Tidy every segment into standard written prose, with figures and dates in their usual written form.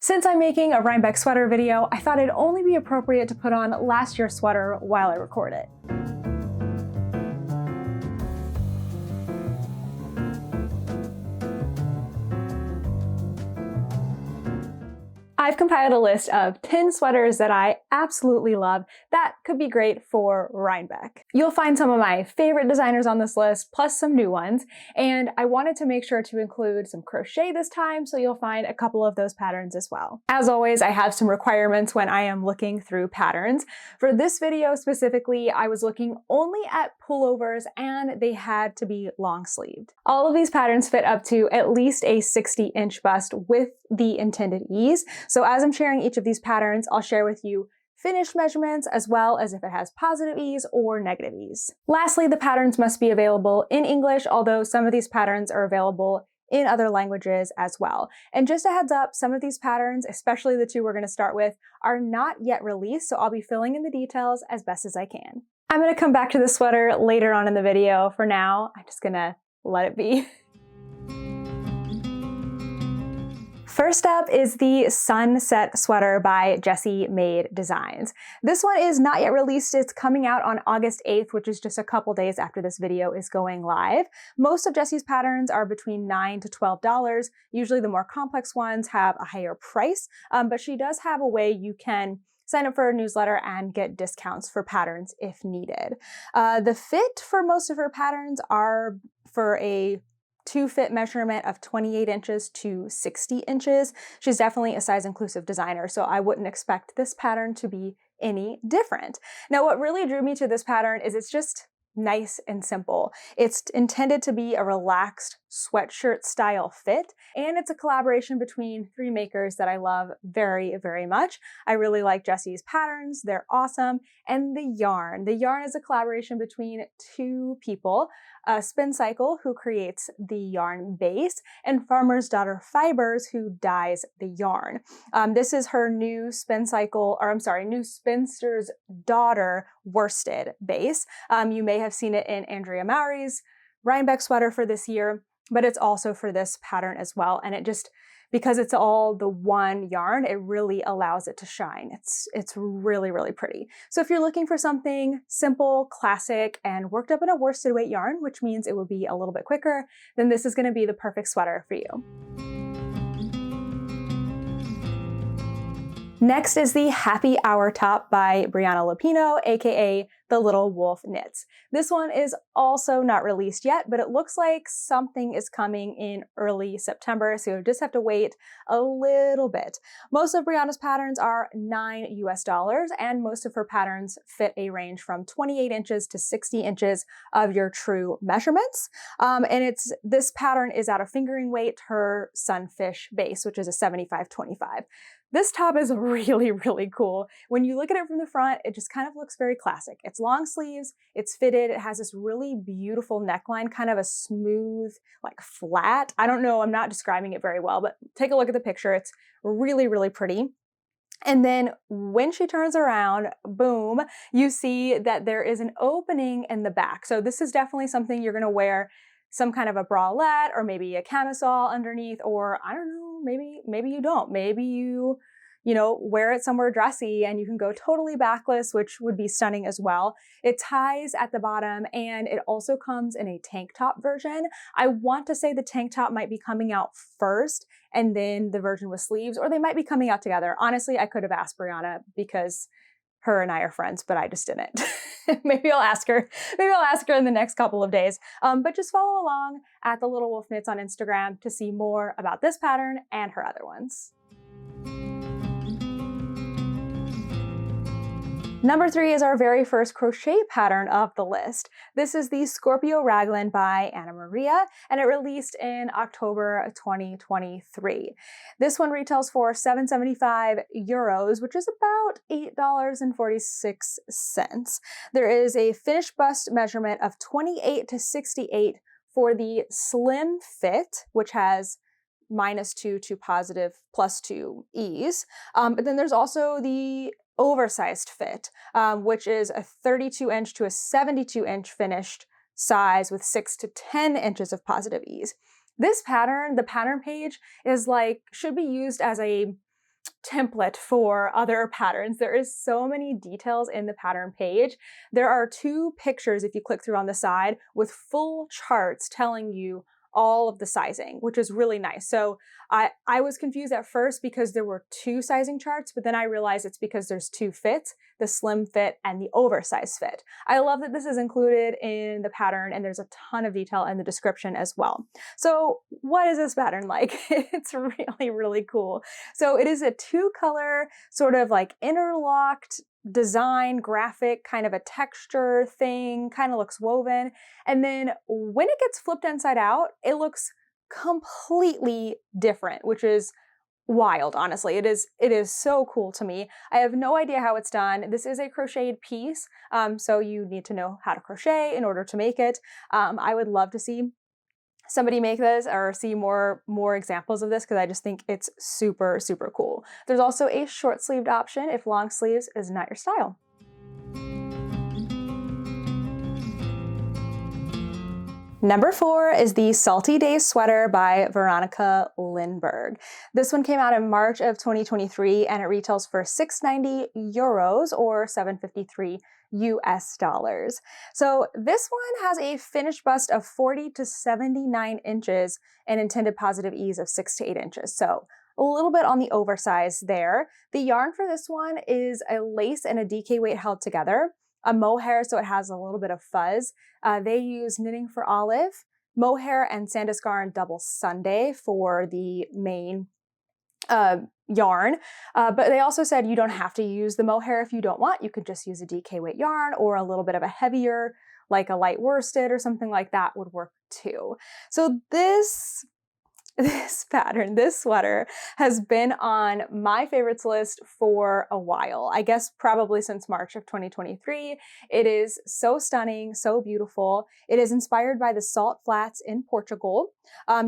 Since I'm making a Rhinebeck sweater video, I thought it'd only be appropriate to put on last year's sweater while I record it. I've compiled a list of 10 sweaters that I absolutely love that could be great for Rhinebeck. You'll find some of my favorite designers on this list, plus some new ones, and I wanted to make sure to include some crochet this time, so you'll find a couple of those patterns as well. As always, I have some requirements when I am looking through patterns. For this video specifically, I was looking only at pullovers and they had to be long sleeved. All of these patterns fit up to at least a 60-inch bust with the intended ease. So as I'm sharing each of these patterns, I'll share with you finished measurements as well as if it has positive ease or negative ease. Lastly, the patterns must be available in English, although some of these patterns are available in other languages as well. And just a heads up, some of these patterns, especially the two we're going to start with, are not yet released, so I'll be filling in the details as best as I can. I'm going to come back to the sweater later on in the video. For now, I'm just going to let it be. First up is the Sunset Sweater by Jessie Made Designs. This one is not yet released. It's coming out on August 8th, which is just a couple days after this video is going live. Most of Jessie's patterns are between $9 to $12. Usually the more complex ones have a higher price, but she does have a way you can sign up for a newsletter and get discounts for patterns if needed. The fit for most of her patterns are for a fit measurement of 28 inches to 60 inches. She's definitely a size inclusive designer, so I wouldn't expect this pattern to be any different. Now, what really drew me to this pattern is it's just nice and simple. It's intended to be a relaxed sweatshirt style fit, and it's a collaboration between three makers that I love very, very much. I really like Jessie's patterns. They're awesome. And the yarn. The yarn is a collaboration between two people, Spin Cycle, who creates the yarn base, and Farmer's Daughter Fibers, who dyes the yarn. This is her new new Spinster's Daughter worsted base. You may have seen it in Andrea Mowry's Rhinebeck sweater for this year, but it's also for this pattern as well. And it just, because it's all the one yarn, it really allows it to shine. It's really, really pretty. So if you're looking for something simple, classic, and worked up in a worsted weight yarn, which means it will be a little bit quicker, then this is going to be the perfect sweater for you. Next is the Happy Hour Top by Brianna Lupino, aka The Little Wolf Knits. This one is also not released yet, but it looks like something is coming in early September, so you'll just have to wait a little bit. Most of Brianna's patterns are $9 US, and most of her patterns fit a range from 28 inches to 60 inches of your true measurements. This pattern is out of fingering weight, her Sunfish base, which is a 75-25. This top is really, really cool. When you look at it from the front, it just kind of looks very classic. It's long sleeves, it's fitted, it has this really beautiful neckline, kind of a smooth, like flat. I don't know, I'm not describing it very well, but take a look at the picture. It's really, really pretty. And then when she turns around, boom, you see that there is an opening in the back. So this is definitely something you're gonna wear some kind of a bralette or maybe a camisole underneath, or I don't know, maybe you don't. Maybe you wear it somewhere dressy and you can go totally backless, which would be stunning as well. It ties at the bottom and it also comes in a tank top version. I want to say the tank top might be coming out first and then the version with sleeves, or they might be coming out together. Honestly, I could have asked Brianna because her and I are friends, but I just didn't. Maybe I'll ask her. Maybe I'll ask her in the next couple of days. But just follow along at The Little Wolf Knits on Instagram to see more about this pattern and her other ones. Number 3 is our very first crochet pattern of the list. This is the Scorpio Raglan by Anna Maria, and it released in October 2023. This one retails for €7.75, which is about $8.46. There is a finished bust measurement of 28 to 68 for the slim fit, which has -2 to positive +2 ease. But then there's also the oversized fit, which is a 32 inch to a 72 inch finished size with 6 to 10 inches of positive ease. This pattern, the pattern page, is should be used as a template for other patterns. There is so many details in the pattern page. There are 2 pictures, if you click through on the side, with full charts telling you all of the sizing, which is really nice. So I was confused at first because there were 2 sizing charts, but then I realized it's because there's 2 fits, the slim fit and the oversized fit. I love that this is included in the pattern, and there's a ton of detail in the description as well. So what is this pattern like? It's really, really cool. So it is a 2-color sort of like interlocked design, graphic, kind of a texture thing, kind of looks woven. And then when it gets flipped inside out, it looks completely different, which is wild, honestly. It is so cool to me. I have no idea how it's done. This is a crocheted piece, so you need to know how to crochet in order to make it. I would love to see somebody make this or see more examples of this because I just think it's super, super cool. There's also a short sleeved option if long sleeves is not your style. Number 4 is the Salty Days Sweater by Veronica Lindberg. This one came out in March of 2023 and it retails for €690 or $753 US dollars. So this one has a finished bust of 40 to 79 inches and intended positive ease of 6 to 8 inches. So a little bit on the oversized there. The yarn for this one is a lace and a DK weight held together, a mohair so it has a little bit of fuzz. They use Knitting for Olive, mohair, and Sandusgarn Double Sunday for the main yarn, but they also said you don't have to use the mohair if you don't want. You could just use a DK weight yarn, or a little bit of a heavier, like a light worsted or something like that would work too. So this pattern, this sweater, has been on my favorites list for a while. I guess probably since March of 2023. It is so stunning, so beautiful. It is inspired by the salt flats in Portugal.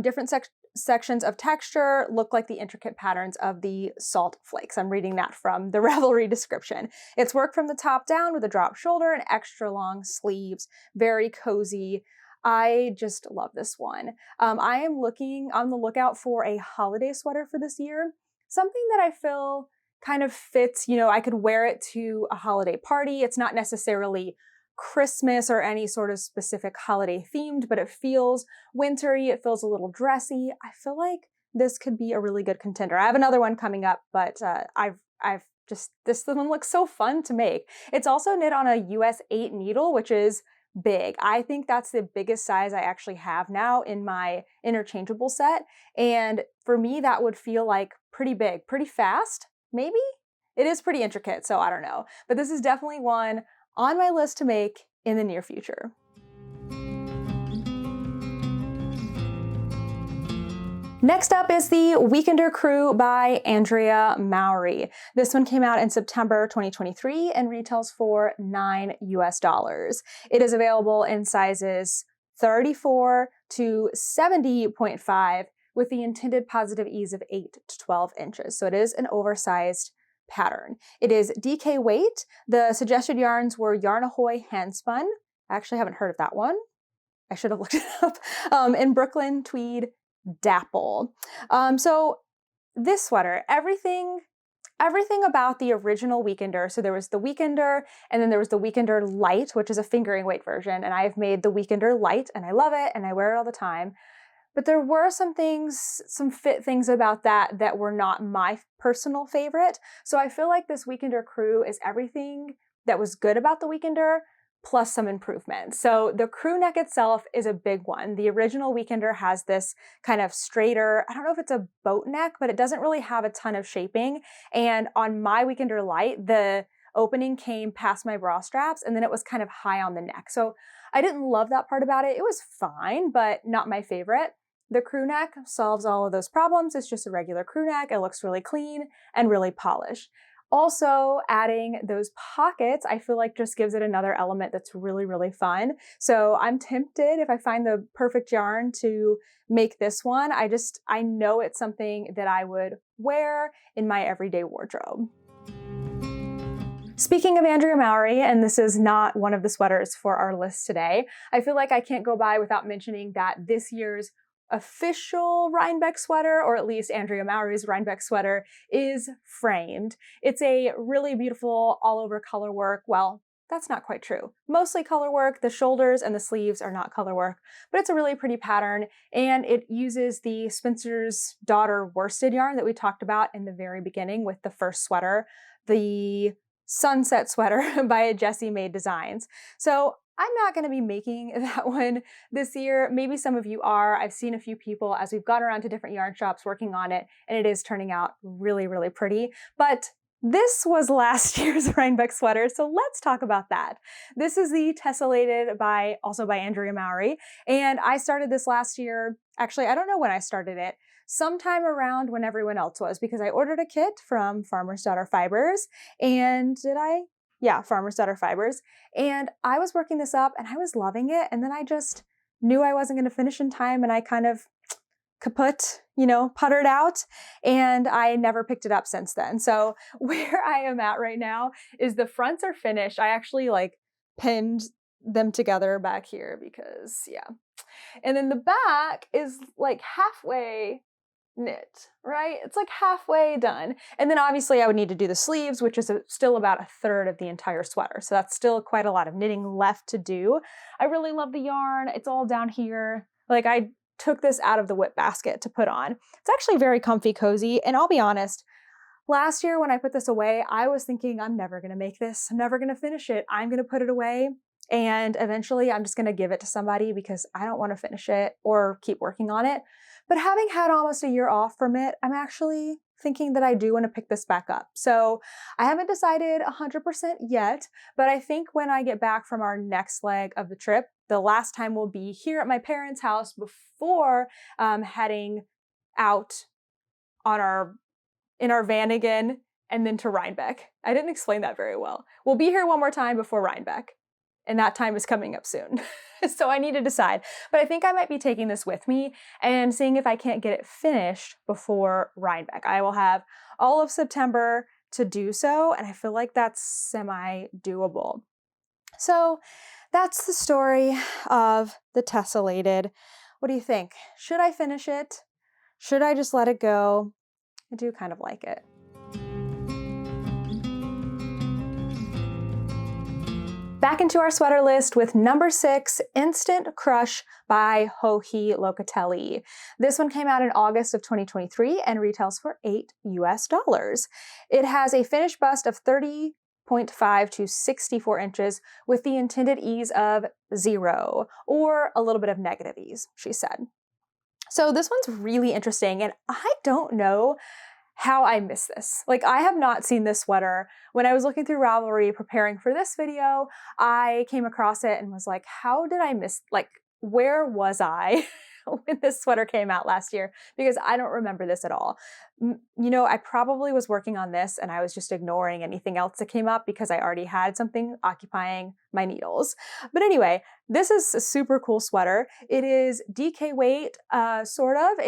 Different sections of texture look like the intricate patterns of the salt flakes. I'm reading that from the Ravelry description. It's worked from the top down with a drop shoulder and extra long sleeves. Very cozy. I just love this one. I am looking on the lookout for a holiday sweater for this year. Something that I feel kind of fits, I could wear it to a holiday party. It's not necessarily Christmas or any sort of specific holiday themed, but it feels wintry. It feels a little dressy. I feel like this could be a really good contender. I have another one coming up, but this one looks so fun to make. It's also knit on a US 8 needle, which is big. I think that's the biggest size I actually have now in my interchangeable set. And for me, that would feel like pretty big, pretty fast, maybe? It is pretty intricate, so I don't know. But this is definitely one on my list to make in the near future. Next up is the Weekender Crew by Andrea Mowry. This one came out in September 2023 and retails for $9 US. It is available in sizes 34 to 70.5 with the intended positive ease of 8 to 12 inches. So it is an oversized pattern. It is DK weight. The suggested yarns were Yarn Ahoy Handspun. I actually haven't heard of that one. I should have looked it up. In Brooklyn Tweed Dapple. So this sweater, everything about the original Weekender. So there was the Weekender, and then there was the Weekender Light, which is a fingering weight version. And I've made the Weekender Light, and I love it, and I wear it all the time. But there were some fit things about that were not my personal favorite. So I feel like this Weekender Crew is everything that was good about the Weekender, plus some improvements. So the crew neck itself is a big one. The original Weekender has this kind of straighter, I don't know if it's a boat neck, but it doesn't really have a ton of shaping. And on my Weekender Light, the opening came past my bra straps and then it was kind of high on the neck. So I didn't love that part about it. It was fine, but not my favorite. The crew neck solves all of those problems. It's just a regular crew neck. It looks really clean and really polished. Also, adding those pockets, I feel like just gives it another element that's really, really fun. So I'm tempted, if I find the perfect yarn, to make this one. I know it's something that I would wear in my everyday wardrobe. Speaking of Andrea Mowry, and this is not one of the sweaters for our list today, I feel like I can't go by without mentioning that this year's official Rhinebeck sweater, or at least Andrea Mowry's Rhinebeck sweater, is framed. It's a really beautiful all over color work. Well, that's not quite true. Mostly color work. The shoulders and the sleeves are not color work, but it's a really pretty pattern, and it uses the Spencer's Daughter worsted yarn that we talked about in the very beginning with the first sweater, the Sunset Sweater by Jessie Made Designs. So I'm not going to be making that one this year. Maybe some of you are. I've seen a few people as we've gone around to different yarn shops working on it, and it is turning out really, really pretty. But this was last year's Rhinebeck sweater, so let's talk about that. This is the Tessellated also by Andrea Mowry, and I started this last year. Actually, I don't know when I started it. Sometime around when everyone else was, because I ordered a kit from Farmer's Daughter Fibers, and Yeah, Farmer's Daughter Fibers, and I was working this up and I was loving it, and then I just knew I wasn't going to finish in time, and I kind of kaput, puttered out, and I never picked it up since then. So where I am at right now is the fronts are finished. I actually pinned them together back here because, yeah. And then the back is halfway knit, right? It's halfway done. And then obviously I would need to do the sleeves, which is still about a third of the entire sweater. So that's still quite a lot of knitting left to do. I really love the yarn. It's all down here. I took this out of the whip basket to put on. It's actually very comfy, cozy. And I'll be honest, last year when I put this away, I was thinking, I'm never going to make this. I'm never going to finish it. I'm going to put it away. And eventually I'm just going to give it to somebody because I don't want to finish it or keep working on it. But having had almost a year off from it, I'm actually thinking that I do want to pick this back up. So I haven't decided 100% yet, but I think when I get back from our next leg of the trip, the last time we'll be here at my parents' house before heading out in our van again and then to Rhinebeck. I didn't explain that very well. We'll be here one more time before Rhinebeck, and that time is coming up soon. So I need to decide. But I think I might be taking this with me and seeing if I can't get it finished before Rhinebeck. I will have all of September to do so, and I feel like that's semi-doable. So that's the story of the Tessellated. What do you think? Should I finish it? Should I just let it go? I do kind of like it. Back into our sweater list with number 6, Instant Crush by Joji Locatelli. This one came out in August of 2023 and retails for $8 US. It has a finished bust of 30.5 to 64 inches with the intended ease of 0, or a little bit of negative ease, she said. So this one's really interesting, and I don't know how I missed this. I have not seen this sweater. When I was looking through Ravelry preparing for this video, I came across it and was like, how did I miss, where was I when this sweater came out last year? Because I don't remember this at all. I probably was working on this and I was just ignoring anything else that came up because I already had something occupying my needles. But anyway, this is a super cool sweater. It is DK weight, sort of.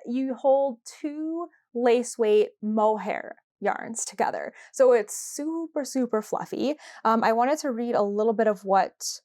You hold 2 lace weight mohair yarns together. So it's super, super fluffy. I wanted to read a little bit of what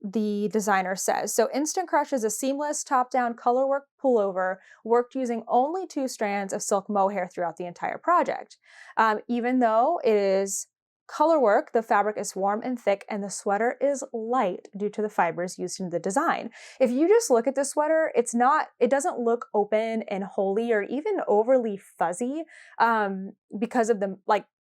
the designer says. So Instant Crush is a seamless top-down colorwork pullover worked using only 2 strands of silk mohair throughout the entire project. Even though it is colorwork, the fabric is warm and thick, and the sweater is light due to the fibers used in the design. If you just look at the sweater, it doesn't look open and holey or even overly fuzzy because of the,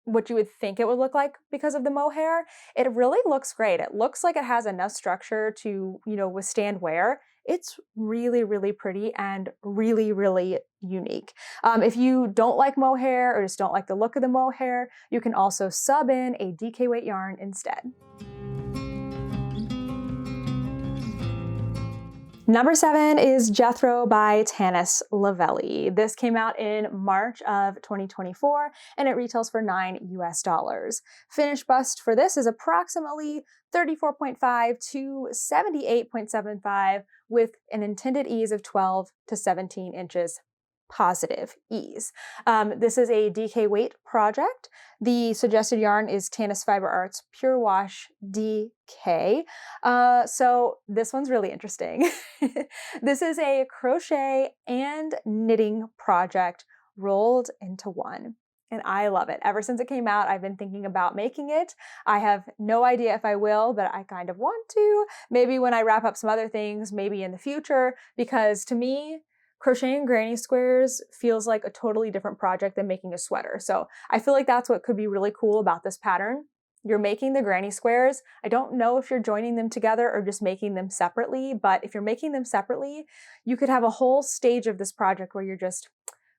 what you would think it would look like because of the mohair. It really looks great. It looks like it has enough structure to, withstand wear. It's really, really pretty and really, really unique. If you don't like mohair or just don't like the look of the mohair, you can also sub in a DK weight yarn instead. Number 7 is Jethro by Tanis Lavelli. This came out in March of 2024 and it retails for $9 US. Finished bust for this is approximately 34.5 to 78.75 with an intended ease of 12 to 17 inches. positive ease. This is a DK weight project. The suggested yarn is Tanis Fiber Arts Pure Wash DK. So this one's really interesting. This is a crochet and knitting project rolled into one. And I love it. Ever since it came out, I've been thinking about making it. I have no idea if I will, but I kind of want to. Maybe when I wrap up some other things, maybe in the future, because to me, crocheting granny squares feels like a totally different project than making a sweater. So I feel like that's what could be really cool about this pattern. You're making the granny squares. I don't know if you're joining them together or just making them separately, but if you're making them separately, you could have a whole stage of this project where you're just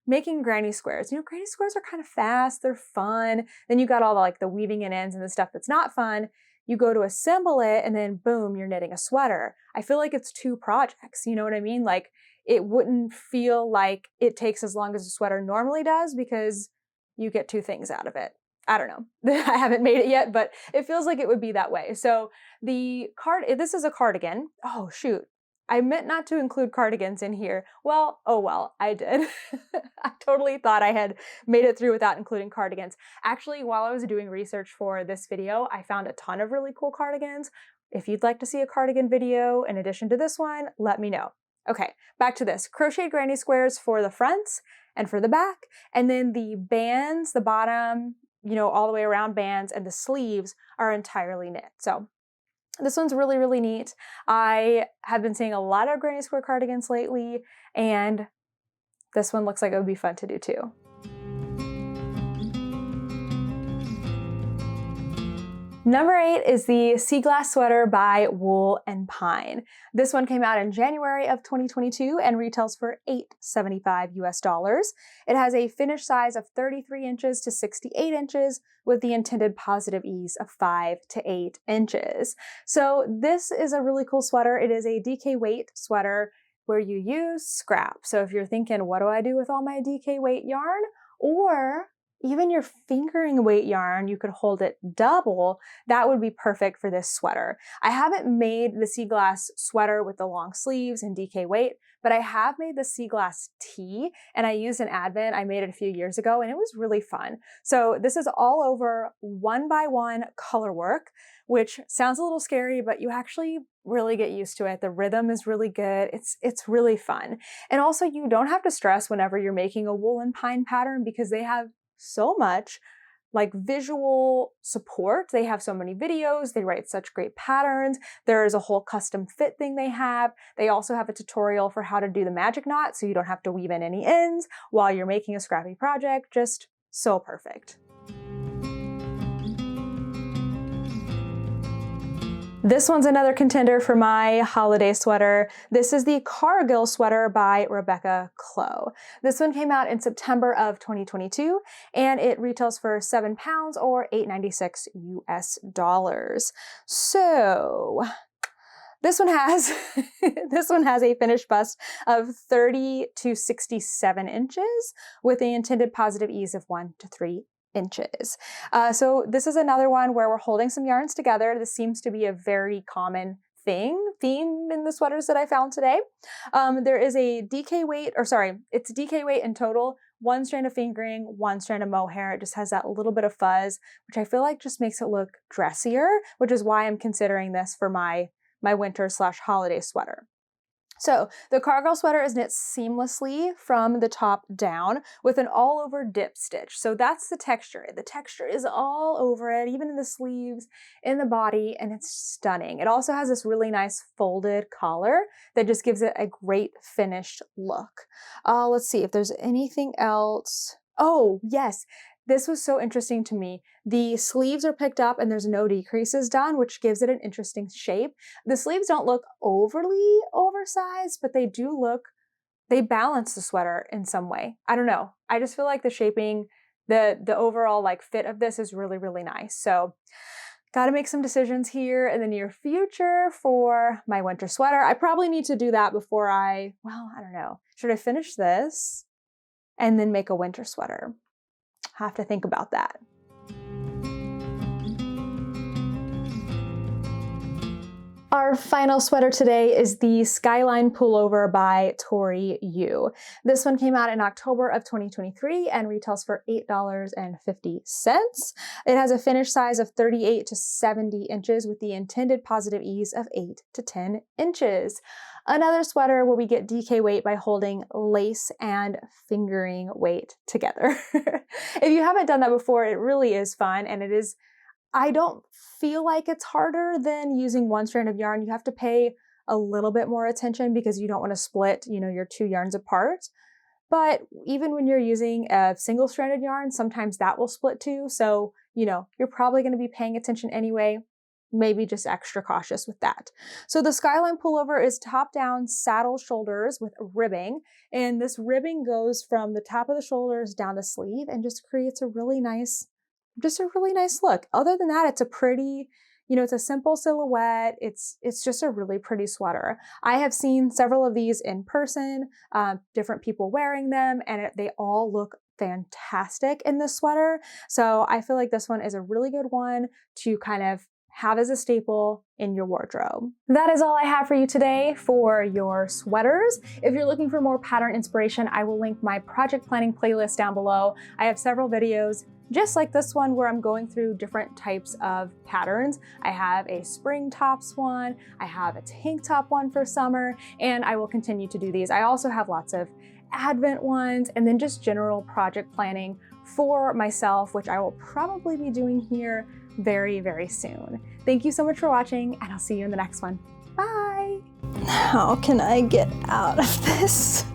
making granny squares. You know, granny squares are kind of fast, they're fun. Then you got all the, like the weaving in ends and the stuff that's not fun. You go to assemble it and then boom, you're knitting a sweater. I feel like it's two projects, you know what I mean? Like it wouldn't feel like it takes as long as a sweater normally does because you get two things out of it. I don't know. I haven't made it yet, but it feels like it would be that way. So this is a cardigan. Oh shoot. I meant not to include cardigans in here. Well, oh well, I did. I totally thought I had made it through without including cardigans. Actually, while I was doing research for this video, I found a ton of really cool cardigans. If you'd like to see a cardigan video in addition to this one, let me know. Okay, back to this. Crocheted granny squares for the fronts and for the back. And then the bands, the bottom, you know, all the way around bands and the sleeves are entirely knit. So this one's really, really neat. I have been seeing a lot of granny square cardigans lately, and this one looks like it would be fun to do too. Number 8 is the Sea Glass Sweater by Wool and Pine. This one came out in January of 2022 and retails for $8.75 US. It has a finish size of 33 inches to 68 inches with the intended positive ease of 5 to 8 inches. So this is a really cool sweater. It is a DK weight sweater where you use scrap. So if you're thinking, what do I do with all my DK weight yarn? Or even your fingering weight yarn, you could hold it double. That would be perfect for this sweater. I haven't made the Sea Glass sweater with the long sleeves and DK weight, but I have made the Sea Glass tee, and I used an Advent. I made it a few years ago, and it was really fun. So this is all over 1x1 color work, which sounds a little scary, but you actually really get used to it. The rhythm is really good. It's really fun. And also you don't have to stress whenever you're making a wool and pine pattern because they have so much like visual support. They have so many videos. They write such great patterns. There is a whole custom fit thing they have. They also have a tutorial for how to do the magic knot so you don't have to weave in any ends while you're making a scrappy project. Just so perfect. This one's another contender for my holiday sweater. This is the Cargill Sweater by Rebecca Clow. This one came out in September of 2022, and it retails for £7 or $8.96 US. So this one has this one has a finished bust of 30 to 67 inches with the intended positive ease of 1 to 3 inches. So this is another one where we're holding some yarns together. This seems to be a very common theme in the sweaters that I found today. There is a DK weight, it's DK weight in total, 1 strand of fingering, 1 strand of mohair. It just has that little bit of fuzz, which I feel like just makes it look dressier, which is why I'm considering this for my winter/holiday sweater. So the Cargill sweater is knit seamlessly from the top down with an all over dip stitch. So that's the texture. The texture is all over it, even in the sleeves, in the body, and it's stunning. It also has this really nice folded collar that just gives it a great finished look. Let's see if there's anything else. Oh, yes. This was so interesting to me. The sleeves are picked up and there's no decreases done, which gives it an interesting shape. The sleeves don't look overly oversized, but they balance the sweater in some way. I don't know. I just feel like the shaping, the overall like fit of this is really, really nice. So got to make some decisions here in the near future for my winter sweater. I probably need to do that before I don't know. Should I finish this and then make a winter sweater? Have to think about that. Our final sweater today is the Skyline Pullover by Tori Yu. This one came out in October of 2023 and retails for $8.50. It has a finish size of 38 to 70 inches with the intended positive ease of 8 to 10 inches. Another sweater where we get DK weight by holding lace and fingering weight together. If you haven't done that before, it really is fun, and it is, I don't feel like it's harder than using one strand of yarn. You have to pay a little bit more attention because you don't want to split, your two yarns apart. But even when you're using a single stranded yarn, sometimes that will split too. So, you're probably going to be paying attention anyway. Maybe just extra cautious with that. So the Skyline Pullover is top down saddle shoulders with ribbing. And this ribbing goes from the top of the shoulders down the sleeve and just creates a really nice look. Other than that, it's a pretty, it's a simple silhouette. It's just a really pretty sweater. I have seen several of these in person, different people wearing them, and they all look fantastic in this sweater. So I feel like this one is a really good one to kind of have as a staple in your wardrobe. That is all I have for you today for your sweaters. If you're looking for more pattern inspiration, I will link my project planning playlist down below. I have several videos just like this one where I'm going through different types of patterns. I have a spring tops one, I have a tank top one for summer, and I will continue to do these. I also have lots of Advent ones, and then just general project planning for myself, which I will probably be doing here very, very soon. Thank you so much for watching, and I'll see you in the next one. Bye! How can I get out of this?